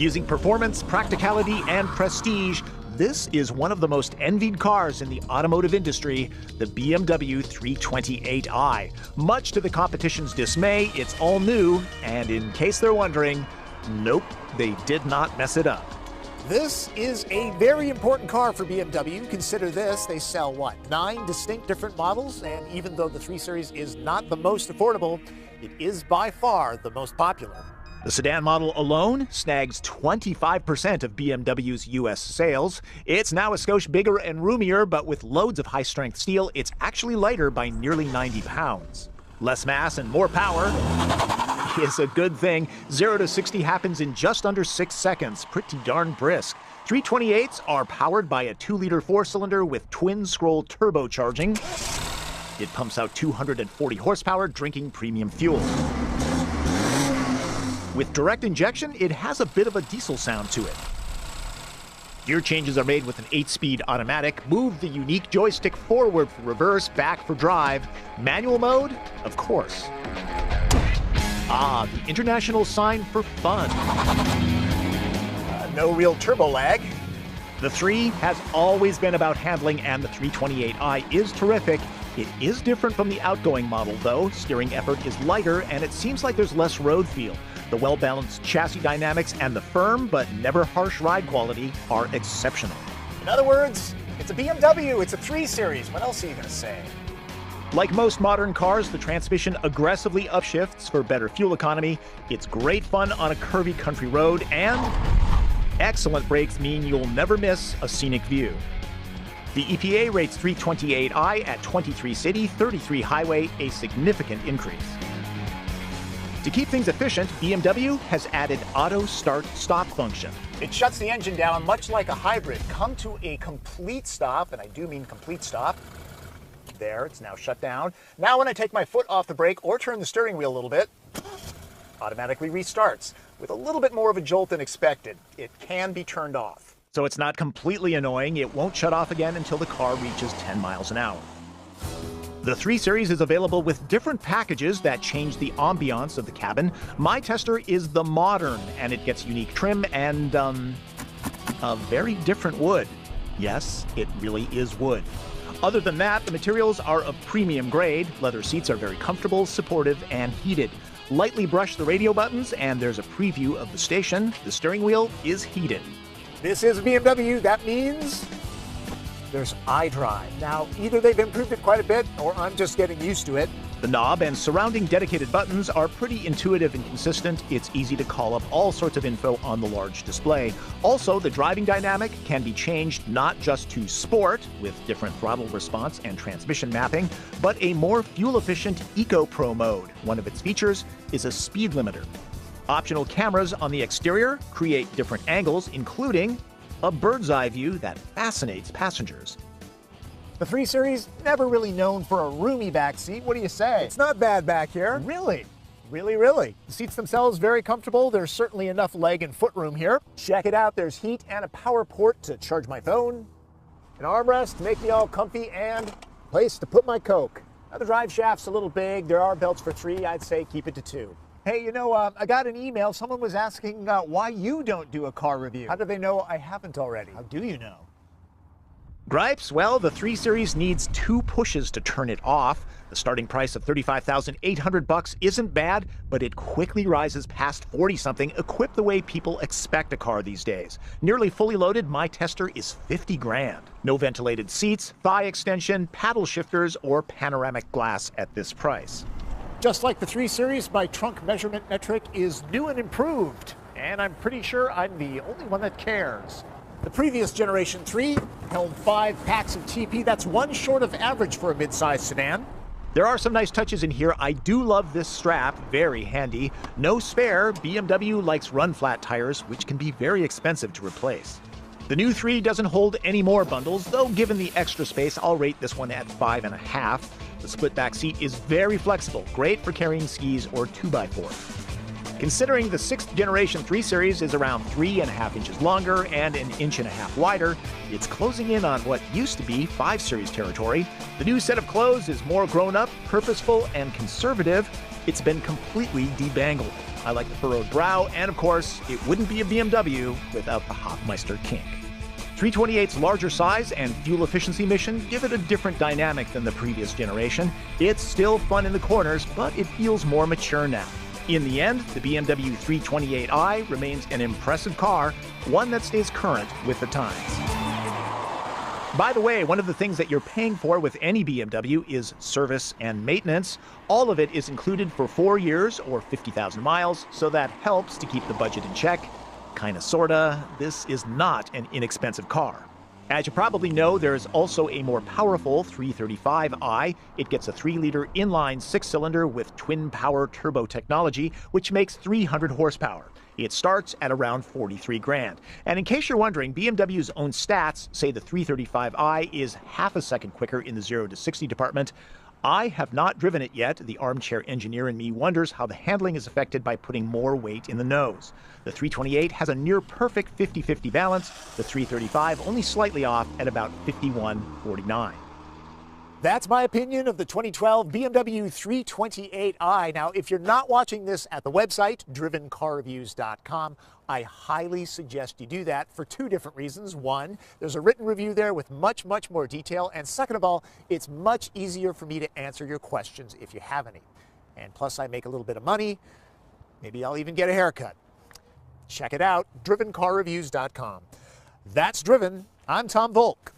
Fusing performance, practicality, and prestige, this is one of the most envied cars in the automotive industry, the BMW 328i. Much to the competition's dismay, it's all new, and in case they're wondering, nope, they did not mess it up. This is a very important car for BMW. Consider this, they sell what, 9 distinct different models, and even though the 3 Series is not the most affordable, it is by far the most popular. The sedan model alone snags 25% of BMW's US sales. It's now a skosh bigger and roomier, but with loads of high-strength steel, it's actually lighter by nearly 90 pounds. Less mass and more power is a good thing. 0 to 60 happens in just under 6 seconds. Pretty darn brisk. 328s are powered by a 2-liter 4-cylinder with twin-scroll turbocharging. It pumps out 240 horsepower, drinking premium fuel. With direct injection, it has a bit of a diesel sound to it. Gear changes are made with an 8-speed automatic. Move the unique joystick forward for reverse, back for drive. Manual mode? Of course. Ah, the international sign for fun. No real turbo lag. The 3 has always been about handling, and the 328i is terrific. It is different from the outgoing model, though. Steering effort is lighter, and it seems like there's less road feel. The well-balanced chassis dynamics and the firm but never harsh ride quality are exceptional. In other words, it's a BMW, it's a 3 Series. What else are you going to say? Like most modern cars, the transmission aggressively upshifts for better fuel economy. It's great fun on a curvy country road, and excellent brakes mean you'll never miss a scenic view. The EPA rates 328i at 23 city, 33 highway, a significant increase. To keep things efficient, BMW has added auto start-stop function. It shuts the engine down much like a hybrid. Come to a complete stop, and I do mean complete stop. There, it's now shut down. Now when I take my foot off the brake or turn the steering wheel a little bit, automatically restarts. With a little bit more of a jolt than expected, it can be turned off. So it's not completely annoying. It won't shut off again until the car reaches 10 miles an hour. The 3 Series is available with different packages that change the ambiance of the cabin. My tester is the Modern, and it gets unique trim and, a very different wood. Yes, it really is wood. Other than that, the materials are of premium grade. Leather seats are very comfortable, supportive, and heated. Lightly brush the radio buttons, and there's a preview of the station. The steering wheel is heated. This is a BMW. That means there's iDrive. Now, either they've improved it quite a bit, or I'm just getting used to it. The knob and surrounding dedicated buttons are pretty intuitive and consistent. It's easy to call up all sorts of info on the large display. Also, the driving dynamic can be changed not just to sport, with different throttle response and transmission mapping, but a more fuel-efficient Eco Pro mode. One of its features is a speed limiter. Optional cameras on the exterior create different angles, including a bird's eye view that fascinates passengers. The 3 Series, never really known for a roomy backseat. What do you say? It's not bad back here. Really? Really. The seats themselves very comfortable. There's certainly enough leg and foot room here. Check it out. There's heat and a power port to charge my phone, an armrest to make me all comfy, and a place to put my Coke. Now, the drive shaft's a little big. There are belts for 3. I'd say keep it to 2. Hey, you know, I got an email. Someone was asking why you don't do a car review. How do they know I haven't already? How do you know? Gripes? Well, the 3 Series needs 2 pushes to turn it off. The starting price of $35,800 isn't bad, but it quickly rises past 40-something, equipped the way people expect a car these days. Nearly fully loaded, my tester is 50 grand. No ventilated seats, thigh extension, paddle shifters, or panoramic glass at this price. Just like the 3 Series, my trunk measurement metric is new and improved, and I'm pretty sure I'm the only one that cares. The previous generation 3 held 5 packs of TP. That's 1 short of average for a mid-sized sedan. There are some nice touches in here. I do love this strap, very handy. No spare, BMW likes run-flat tires, which can be very expensive to replace. The new 3 doesn't hold any more bundles, though given the extra space, I'll rate this one at 5.5. The split back seat is very flexible, great for carrying skis or 2x4. Considering the 6th generation 3 Series is around 3.5 inches longer and an inch and a half wider, it's closing in on what used to be 5 Series territory. The new set of clothes is more grown up, purposeful, and conservative. It's been completely debangled. I like the furrowed brow, and of course, it wouldn't be a BMW without the Hofmeister kink. 328's larger size and fuel efficiency mission give it a different dynamic than the previous generation. It's still fun in the corners, but it feels more mature now. In the end, the BMW 328i remains an impressive car, one that stays current with the times. By the way, one of the things that you're paying for with any BMW is service and maintenance. All of it is included for 4 years or 50,000 miles, so that helps to keep the budget in check. Kinda sorta, this is not an inexpensive car. As you probably know, there is also a more powerful 335i. It gets a 3-liter inline 6-cylinder with twin-power turbo technology, which makes 300 horsepower. It starts at around 43 grand. And in case you're wondering, BMW's own stats say the 335i is half a second quicker in the 0 to 60 department. I have not driven it yet. The armchair engineer in me wonders how the handling is affected by putting more weight in the nose. The 328 has a near-perfect 50-50 balance, the 335 only slightly off at about 51-49. That's my opinion of the 2012 BMW 328i. Now, if you're not watching this at the website, drivencarreviews.com, I highly suggest you do that for 2 different reasons. One, there's a written review there with much more detail. And second of all, it's much easier for me to answer your questions if you have any. And plus, I make a little bit of money. Maybe I'll even get a haircut. Check it out, drivencarreviews.com. That's Driven. I'm Tom Volk.